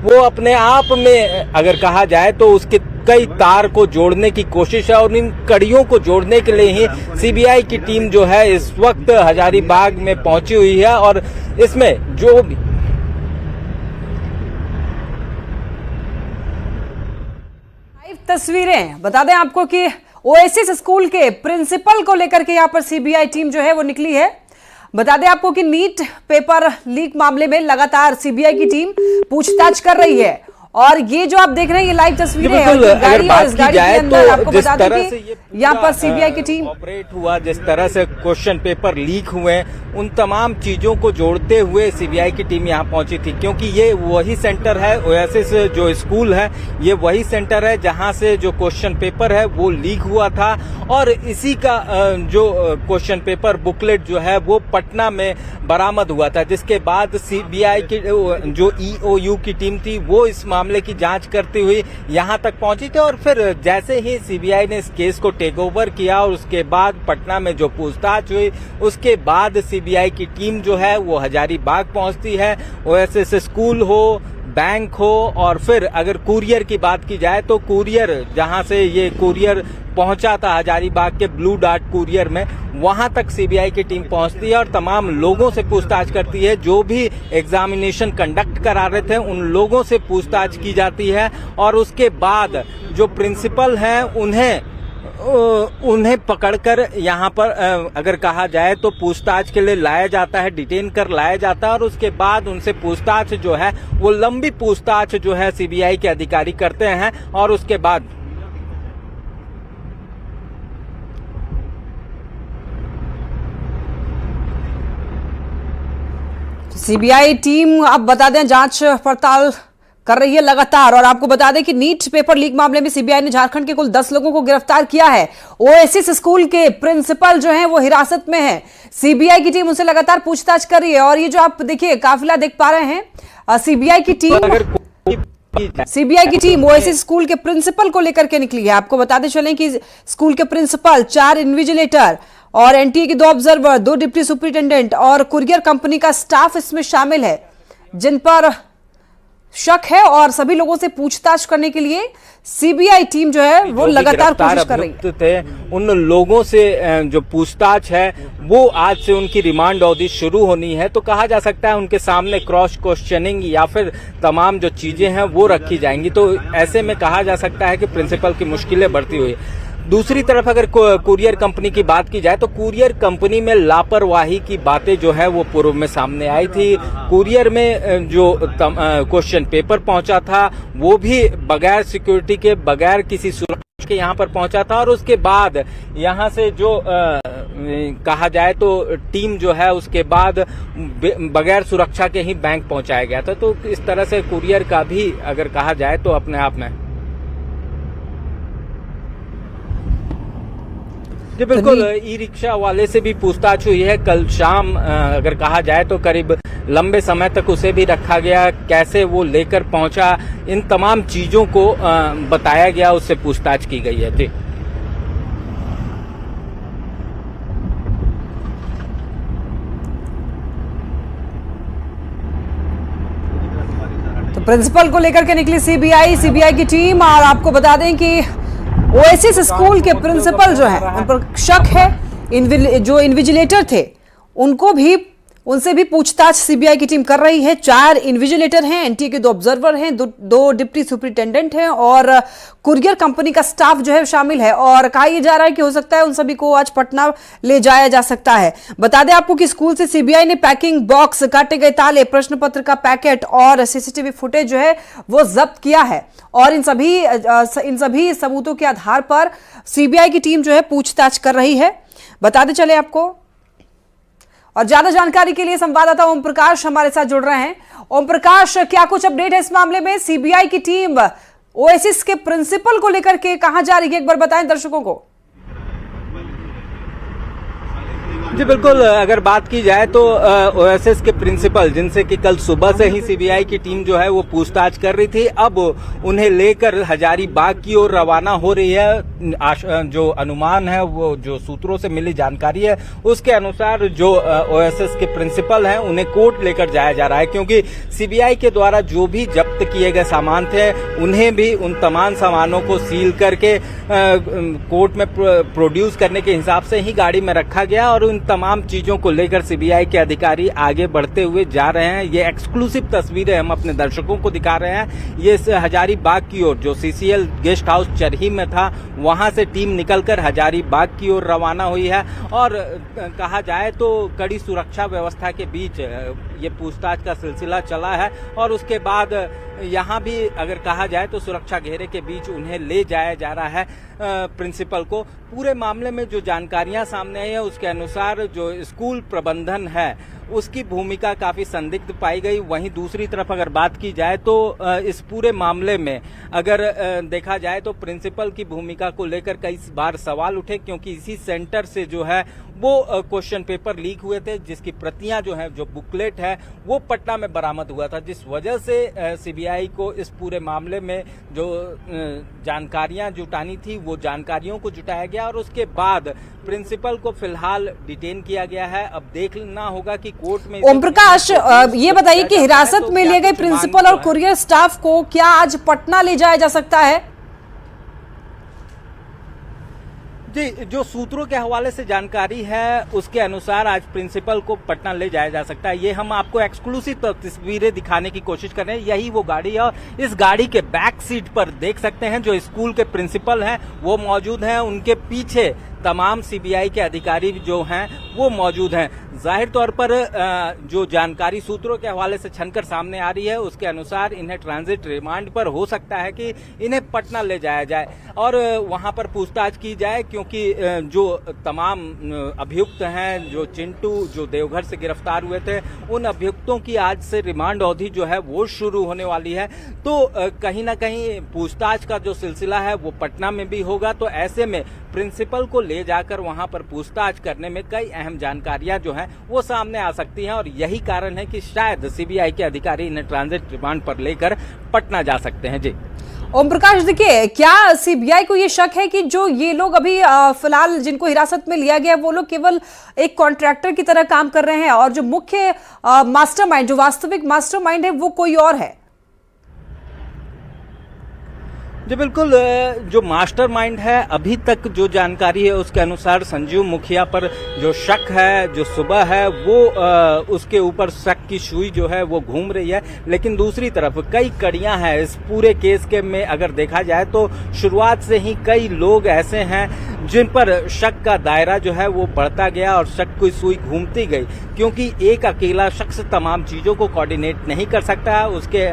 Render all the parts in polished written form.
वो अपने आप में अगर कहा जाए तो उसके कई तार को जोड़ने की कोशिश है और इन कड़ियों को जोड़ने के लिए ही सीबीआई की टीम जो है इस वक्त हजारीबाग में पहुंची हुई है। और इसमें जो भी तस्वीरें बता दें आपको कि ओएसिस स्कूल के प्रिंसिपल को लेकर के यहां पर सीबीआई टीम जो है वो निकली है। बता दें आपको कि नीट पेपर लीक मामले में लगातार सीबीआई की टीम पूछताछ कर रही है और ये जो आप देख रहे हैं ये लाइव तस्वीरें हैं गाड़ी और इस गाड़ी के अंदर आपको बता दें कि यहाँ पर सीबीआई की टीम ऑपरेट हुआ, जिस तरह से क्वेश्चन पेपर लीक हुए उन तमाम चीजों को जोड़ते हुए सीबीआई की टीम यहाँ पहुंची थी, क्योंकि ये वही सेंटर है, ओएसिस जो स्कूल है ये वही सेंटर है जहां से जो क्वेश्चन पेपर है वो लीक हुआ था और इसी का जो क्वेश्चन पेपर बुकलेट जो है वो पटना में बरामद हुआ था, जिसके बाद सीबीआई की जो ईओयू की टीम थी वो इस मामले की जांच करती हुई यहां तक पहुंची थी। और फिर जैसे ही सीबीआई ने इस केस को टेक ओवर किया और उसके बाद पटना में जो पूछताछ हुई उसके बाद सीबीआई की टीम जो है वो हजारीबाग पहुंचती है। ओएसिस स्कूल हो, बैंक हो और फिर अगर कुरियर की बात की जाए तो कुरियर जहां से ये कुरियर पहुंचा था हजारीबाग के ब्लू डार्ट कुरियर में, वहां तक सीबीआई की टीम पहुंचती है और तमाम लोगों से पूछताछ करती है। जो भी एग्जामिनेशन कंडक्ट करा रहे थे उन लोगों से पूछताछ की जाती है और उसके बाद जो प्रिंसिपल हैं उन्हें पकड़कर यहाँ पर अगर कहा जाए तो पूछताछ के लिए लाया जाता है, डिटेन कर लाया जाता है और उसके बाद उनसे पूछताछ जो है वो लंबी पूछताछ जो है सीबीआई के अधिकारी करते हैं और उसके बाद सीबीआई टीम अब बता दें जांच पड़ताल कर रही है लगातार। और आपको बता दें कि नीट पेपर लीक मामले में सीबीआई ने झारखंड के कुल 10 लोगों को गिरफ्तार किया है। ओएसिस स्कूल के प्रिंसिपल जो हैं वो हिरासत में हैं। सीबीआई की टीम उनसे लगातार पूछताछ कर रही है और ये जो आप देखिए काफिला देख पा रहे हैं, सीबीआई की टीम ओएसिस स्कूल के प्रिंसिपल को लेकर के निकली है। आपको बताते चलें कि स्कूल के प्रिंसिपल, 4 इन्विजिलेटर और एनटीए के 2 ऑब्जर्वर, 2 डिप्टी सुपरिटेंडेंट और कुरियर कंपनी का स्टाफ इसमें शामिल है जिन पर शक है और सभी लोगों से पूछताछ करने के लिए सीबीआई टीम जो है वो लगातार कोशिश कर रही है। उन लोगों से जो पूछताछ है वो आज से उनकी रिमांड अवधि शुरू होनी है, तो कहा जा सकता है उनके सामने क्रॉस क्वेश्चनिंग या फिर तमाम जो चीजें हैं वो रखी जाएंगी। तो ऐसे में कहा जा सकता है कि प्रिंसिपल की मुश्किलें बढ़ती हुई। दूसरी तरफ अगर कुरियर कंपनी की बात की जाए तो कुरियर कंपनी में लापरवाही की बातें जो है वो पूर्व में सामने आई थी। कुरियर में जो क्वेश्चन पेपर पहुंचा था वो भी बगैर सिक्योरिटी के, बगैर किसी सुरक्षा के यहाँ पर पहुंचा था और उसके बाद यहाँ से जो कहा जाए तो टीम जो है उसके बाद बगैर सुरक्षा के ही बैंक पहुंचाया गया था। तो इस तरह से कुरियर का भी अगर कहा जाए तो अपने आप में जी बिल्कुल ई रिक्शा वाले से भी पूछताछ हुई है। कल शाम अगर कहा जाए तो करीब लंबे समय तक उसे भी रखा गया, कैसे वो लेकर पहुंचा इन तमाम चीजों को बताया गया, उससे पूछताछ की गई है। जी तो प्रिंसिपल को लेकर के निकली सीबीआई की टीम। और आपको बता दें कि ओएसिस स्कूल के प्रिंसिपल जो है उन पर शक है। जो इन्विजिलेटर थे उनसे भी पूछताछ सीबीआई की टीम कर रही है। 4 इन्विजिलेटर हैं, एनटीए के 2 ऑब्जर्वर हैं, 2 डिप्टी सुपरिटेंडेंट हैं और कुरियर कंपनी का स्टाफ जो है शामिल है। और कहा यह जा रहा है कि हो सकता है उन सभी को आज पटना ले जाया जा सकता है। बता दें आपको कि स्कूल से सीबीआई ने पैकिंग बॉक्स, काटे गए ताले, प्रश्न पत्र का पैकेट और सीसीटीवी फुटेज जो है वो जब्त किया है और इन सभी सबूतों के आधार पर सीबीआई की टीम जो है पूछताछ कर रही है। बताते चले आपको। और ज्यादा जानकारी के लिए संवाददाता ओम प्रकाश हमारे साथ जुड़ रहे हैं। ओम प्रकाश, क्या कुछ अपडेट है इस मामले में? सीबीआई की टीम ओएसिस के प्रिंसिपल को लेकर के कहां जा रही है, एक बार बताएं दर्शकों को। जी बिल्कुल, अगर बात की जाए तो ओएसएस के प्रिंसिपल जिनसे कि कल सुबह से ही सीबीआई की टीम जो है वो पूछताछ कर रही थी, अब उन्हें लेकर हजारीबाग की ओर रवाना हो रही है। जो अनुमान है, वो जो सूत्रों से मिली जानकारी है उसके अनुसार जो ओएसएस के प्रिंसिपल हैं उन्हें कोर्ट लेकर जाया जा रहा है, क्योंकि सीबीआई के द्वारा जो भी जब्त किए गए सामान थे उन्हें भी उन तमाम सामानों को सील करके कोर्ट में प्रोड्यूस करने के हिसाब से ही गाड़ी में रखा गया और उन तमाम चीजों को लेकर सीबीआई के अधिकारी आगे बढ़ते हुए जा रहे हैं। ये एक्सक्लूसिव तस्वीरें हम अपने दर्शकों को दिखा रहे हैं। ये हजारीबाग की ओर जो सीसीएल गेस्ट हाउस चरही में था वहां से टीम निकलकर हजारीबाग की ओर रवाना हुई है और कहा जाए तो कड़ी सुरक्षा व्यवस्था के बीच ये पूछताछ का सिलसिला चला है और उसके बाद यहाँ भी अगर कहा जाए तो सुरक्षा घेरे के बीच उन्हें ले जाया जा रहा है प्रिंसिपल को। पूरे मामले में जो जानकारियां सामने आई है उसके अनुसार जो स्कूल प्रबंधन है उसकी भूमिका काफी संदिग्ध पाई गई। वहीं दूसरी तरफ अगर बात की जाए तो इस पूरे मामले में अगर देखा जाए तो प्रिंसिपल की भूमिका को लेकर कई बार सवाल उठे, क्योंकि इसी सेंटर से जो है वो क्वेश्चन पेपर लीक हुए थे जिसकी प्रतियां जो है, जो बुकलेट है वो पटना में बरामद हुआ था, जिस वजह से सीबीआई को इस पूरे मामले में जो जानकारियां जुटानी थी वो जानकारियों को जुटाया गया और उसके बाद प्रिंसिपल को फिलहाल डिटेन किया गया है। अब देखना होगा कि कोर्ट में। ओम प्रकाश, ये बताइए कि हिरासत में लिए गए प्रिंसिपल और कुरियर स्टाफ को क्या आज पटना ले जाया जा सकता है? जी, जो सूत्रों के हवाले से जानकारी है उसके अनुसार आज प्रिंसिपल को पटना ले जाया जा सकता है। ये हम आपको एक्सक्लूसिव तस्वीरें दिखाने की कोशिश कर रहे हैं। यही वो गाड़ी है और इस गाड़ी के बैक सीट पर देख सकते हैं जो स्कूल के प्रिंसिपल हैं वो मौजूद हैं, उनके पीछे तमाम सीबीआई के अधिकारी जो हैं वो मौजूद हैं। जाहिर तौर पर जो जानकारी सूत्रों के हवाले से छनकर सामने आ रही है उसके अनुसार इन्हें ट्रांजिट रिमांड पर हो सकता है कि इन्हें पटना ले जाया जाए और वहां पर पूछताछ की जाए, क्योंकि जो तमाम अभियुक्त हैं, जो चिंटू जो देवघर से गिरफ्तार हुए थे, उन अभियुक्तों की आज से रिमांड अवधि जो है वो शुरू होने वाली है। तो कहीं ना कहीं पूछताछ का जो सिलसिला है वो पटना में भी होगा। तो ऐसे में प्रिंसिपल को ले जाकर वहां पर पूछताछ करने में कई अहम जानकारियां जो हैं वो सामने आ सकती हैं और यही कारण है कि शायद सीबीआई के अधिकारी इन्हें ट्रांजिट रिमांड पर लेकर पटना जा सकते हैं। जी ओम प्रकाश, देखिए, क्या सीबीआई को ये शक है कि जो ये लोग अभी फिलहाल जिनको हिरासत में लिया गया वो लोग केवल एक कॉन्ट्रैक्टर की तरह काम कर रहे हैं और जो मुख्य मास्टरमाइंड, जो वास्तविक मास्टरमाइंड है वो कोई और है? जी बिल्कुल, जो मास्टरमाइंड है अभी तक जो जानकारी है उसके अनुसार संजीव मुखिया पर जो शक है, जो सुबह है वो उसके ऊपर शक की सुई जो है वो घूम रही है। लेकिन दूसरी तरफ कई कड़ियां हैं इस पूरे केस के में अगर देखा जाए तो शुरुआत से ही कई लोग ऐसे हैं जिन पर शक का दायरा जो है वो बढ़ता गया और शक की सुई घूमती गई, क्योंकि एक अकेला शख्स तमाम चीजों को कोऑर्डिनेट नहीं कर सकता। उसके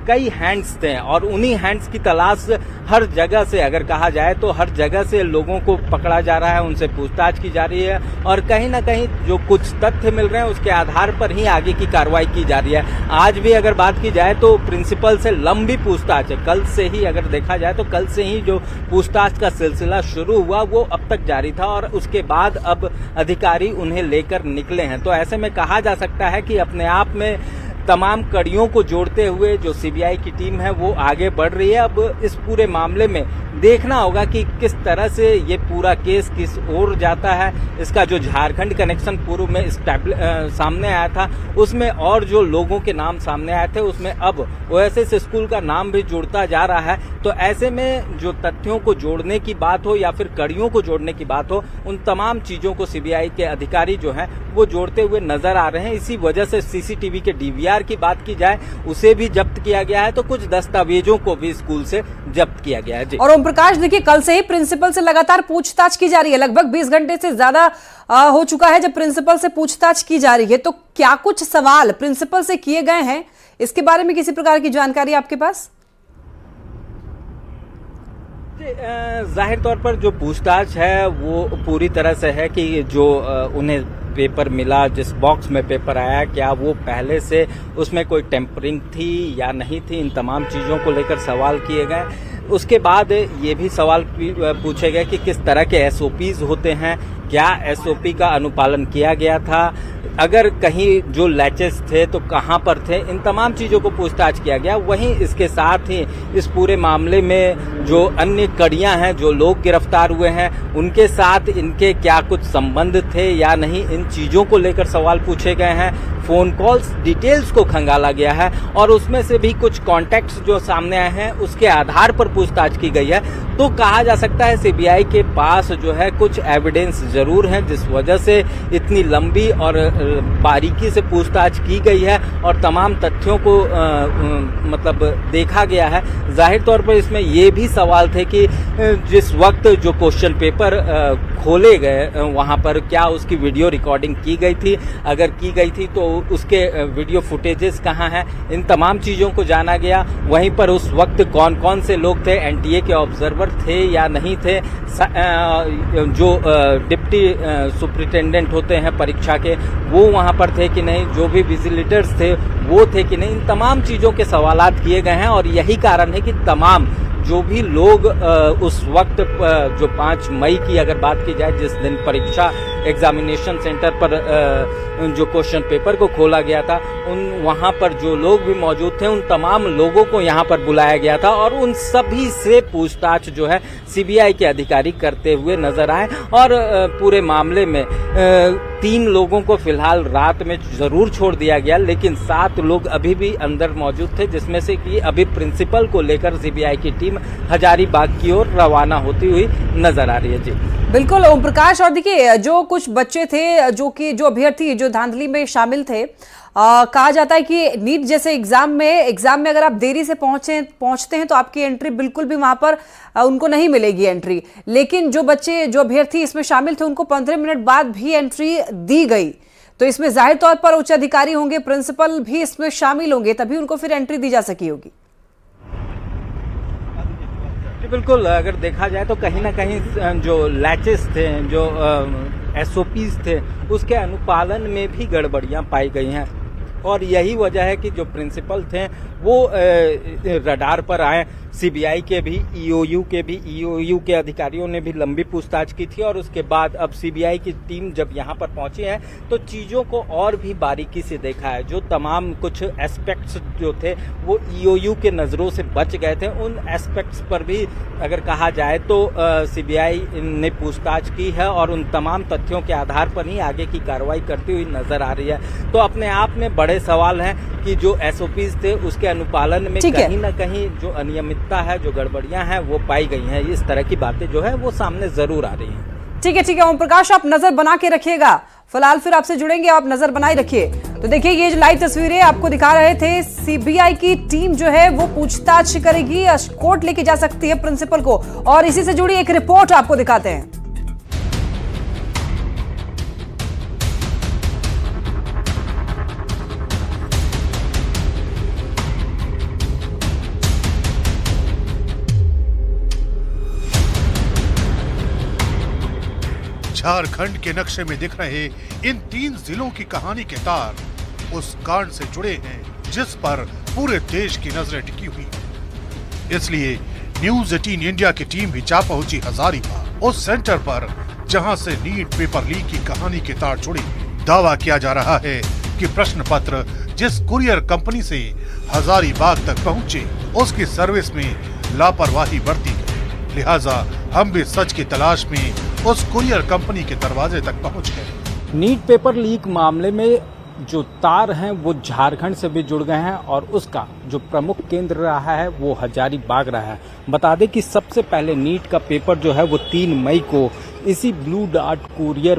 कई हैंड्स थे और उन्हीं हैंड्स की तलाश हर जगह से अगर कहा जाए तो हर जगह से लोगों को पकड़ा जा रहा है, उनसे पूछताछ की जा रही है और कहीं ना कहीं जो कुछ तथ्य मिल रहे हैं उसके आधार पर ही आगे की कार्रवाई की जा रही है। आज भी अगर बात की जाए तो प्रिंसिपल से लंबी पूछताछ है, कल से ही अगर देखा जाए तो कल से ही जो पूछताछ का सिलसिला शुरू हुआ वो अब तक जारी था और उसके बाद अब अधिकारी उन्हें लेकर निकले हैं। तो ऐसे में कहा जा सकता है कि अपने आप में तमाम कड़ियों को जोड़ते हुए जो सीबीआई की टीम है वो आगे बढ़ रही है। अब इस पूरे मामले में देखना होगा कि किस तरह से ये पूरा केस किस ओर जाता है। इसका जो झारखंड कनेक्शन पूर्व में सामने आया था उसमें और जो लोगों के नाम सामने आए थे उसमें अब ओएसएस स्कूल का नाम भी जुड़ता जा रहा है। तो ऐसे में जो तथ्यों को जोड़ने की बात हो या फिर कड़ियों को जोड़ने की बात हो, उन तमाम चीजों को सीबीआई के अधिकारी जो हैं वो जोड़ते हुए नजर आ रहे हैं। इसी वजह से सीसीटीवी के डीवीआर की बात की जाए उसे भी जब्त किया गया है, तो कुछ दस्तावेजों को भी स्कूल से जब्त किया गया है। जी और ओम प्रकाश, देखिए, कल से ही प्रिंसिपल से लगातार पूछताछ की जा रही है, लगभग 20 घंटे से ज्यादा हो चुका है जब प्रिंसिपल से पूछताछ की जा रही है। तो क्या कुछ सवाल प्रिंसिपल से किए गए हैं, इसके बारे में किसी प्रकार की जानकारी आपके पास? जाहिर तौर पर जो पूछताछ है वो पूरी तरह से है कि जो उन्हें पेपर मिला, जिस बॉक्स में पेपर आया, क्या वो पहले से उसमें कोई टेम्परिंग थी या नहीं थी, इन तमाम चीज़ों को लेकर सवाल किए गए। उसके बाद ये भी सवाल पूछे गए कि किस तरह के एसओपीज होते हैं, क्या एसओपी का अनुपालन किया गया था, अगर कहीं जो लैचेस थे तो कहां पर थे, इन तमाम चीजों को पूछताछ किया गया। वहीं इसके साथ ही इस पूरे मामले में जो अन्य कड़ियां हैं, जो लोग गिरफ्तार हुए हैं, उनके साथ इनके क्या कुछ संबंध थे या नहीं, इन चीजों को लेकर सवाल पूछे गए हैं। फोन कॉल्स डिटेल्स को खंगाला गया है और उसमें से भी कुछ कॉन्टैक्ट्स जो सामने आए हैं उसके आधार पर पूछताछ की गई है। तो कहा जा सकता है सीबीआई के पास जो है कुछ एविडेंस जरूर हैं, जिस वजह से इतनी लंबी और बारीकी से पूछताछ की गई है और तमाम तथ्यों को मतलब देखा गया है। जाहिर तौर पर इसमें ये भी सवाल थे कि जिस वक्त जो क्वेश्चन पेपर खोले गए वहां पर क्या उसकी वीडियो रिकॉर्डिंग की गई थी, अगर की गई थी तो उसके वीडियो फुटेजेस कहाँ हैं, इन तमाम चीज़ों को जाना गया। वहीं पर उस वक्त कौन कौन से लोग थे, एनटीए के ऑब्जर्वर थे या नहीं थे, जो डिप्टी सुपरिटेंडेंट होते हैं परीक्षा के वो वहाँ पर थे कि नहीं, जो भी विजिलेटर्स थे वो थे कि नहीं, इन तमाम चीज़ों के सवालात किए गए हैं। और यही कारण है कि तमाम जो भी लोग उस वक्त जो 5 मई की अगर बात की जाए, जिस दिन परीक्षा एग्जामिनेशन सेंटर पर जो क्वेश्चन पेपर को खोला गया था, उन वहां पर जो लोग भी मौजूद थे उन तमाम लोगों को यहां पर बुलाया गया था और उन सभी से पूछताछ जो है सीबीआई के अधिकारी करते हुए नजर आए। और पूरे मामले में 3 लोगों को फिलहाल रात में जरूर छोड़ दिया गया, लेकिन 7 लोग अभी भी अंदर मौजूद थे, जिसमें से कि अभी प्रिंसिपल को लेकर सीबीआई की टीम हजारीबाग की ओर रवाना होती हुई नजर आ रही है। जी बिल्कुल ओम प्रकाश, और देखिए जो कुछ बच्चे थे जो अभ्यर्थी जो धांधली में शामिल थे, कहा जाता है कि नीट जैसे एग्जाम में अगर आप देरी से पहुंचते हैं तो आपकी एंट्री बिल्कुल भी वहां पर उनको नहीं मिलेगी एंट्री। लेकिन जो अभ्यर्थी इसमें शामिल थे उनको 15 मिनट बाद भी एंट्री दी गई। तो इसमें जाहिर तौर पर उच्च अधिकारी होंगे, प्रिंसिपल भी इसमें शामिल होंगे, तभी उनको फिर एंट्री दी जा सकी होगी। बिल्कुल, अगर देखा जाए तो कहीं ना कहीं जो लैचेस थे, जो एसओपीज थे, उसके अनुपालन में भी गड़बड़ियां पाई गई हैं और यही वजह है कि जो प्रिंसिपल थे वो रडार पर आए। सीबीआई के भी, ईओयू के अधिकारियों ने भी लंबी पूछताछ की थी और उसके बाद अब सीबीआई की टीम जब यहाँ पर पहुंची है तो चीज़ों को और भी बारीकी से देखा है। जो तमाम कुछ एस्पेक्ट्स जो थे वो ईओयू के नज़रों से बच गए थे, उन एस्पेक्ट्स पर भी अगर कहा जाए तो सीबीआई ने पूछताछ की है और उन तमाम तथ्यों के आधार पर ही आगे की कार्रवाई करती हुई नजर आ रही है। तो अपने आप में बड़े सवाल हैं कि जो एसओपीज थे उसके अनुपालन में कहीं ना कहीं जो अनियमितता है, जो गड़बड़ियां हैं वो पाई गई हैं। इस तरह की बातें जो है वो सामने जरूर आ रही हैं। ठीक है ओम प्रकाश, आप नजर बना के रखिएगा। फिलहाल फिर आपसे जुड़ेंगे, आप नजर बनाए रखिए। तो देखिए ये जो लाइव तस्वीरें आपको दिखा रहे थे, सीबीआई की टीम जो है वो पूछताछ करेगी, कोर्ट लेके जा सकती है प्रिंसिपल को, और इसी से जुड़ी एक रिपोर्ट आपको दिखाते हैं। झारखंड के नक्शे में दिख रहे इन 3 जिलों की कहानी के तार उस कांड से जुड़े हैं जिस पर पूरे देश की नजरें टिकी हुई है। इसलिए न्यूज़ 18 इंडिया की टीम भी जा पहुंची हजारीबाग, उस सेंटर पर जहां से नीट पेपर लीक की कहानी के तार जुड़े। दावा किया जा रहा है कि प्रश्न पत्र जिस कुरियर कंपनी से हजारीबाग तक पहुंचे उसकी सर्विस में लापरवाही बरती गई, लिहाजा हम भी सच की तलाश में उस कुरियर कंपनी के दरवाजे तक पहुंच गए। नीट पेपर लीक मामले में जो तार हैं वो झारखंड से भी जुड़ गए हैं और उसका जो प्रमुख केंद्र रहा है वो हजारीबाग रहा है। बता दें कि सबसे पहले नीट का पेपर जो है वो 3 मई को इसी ब्लू डार्ट कुरियर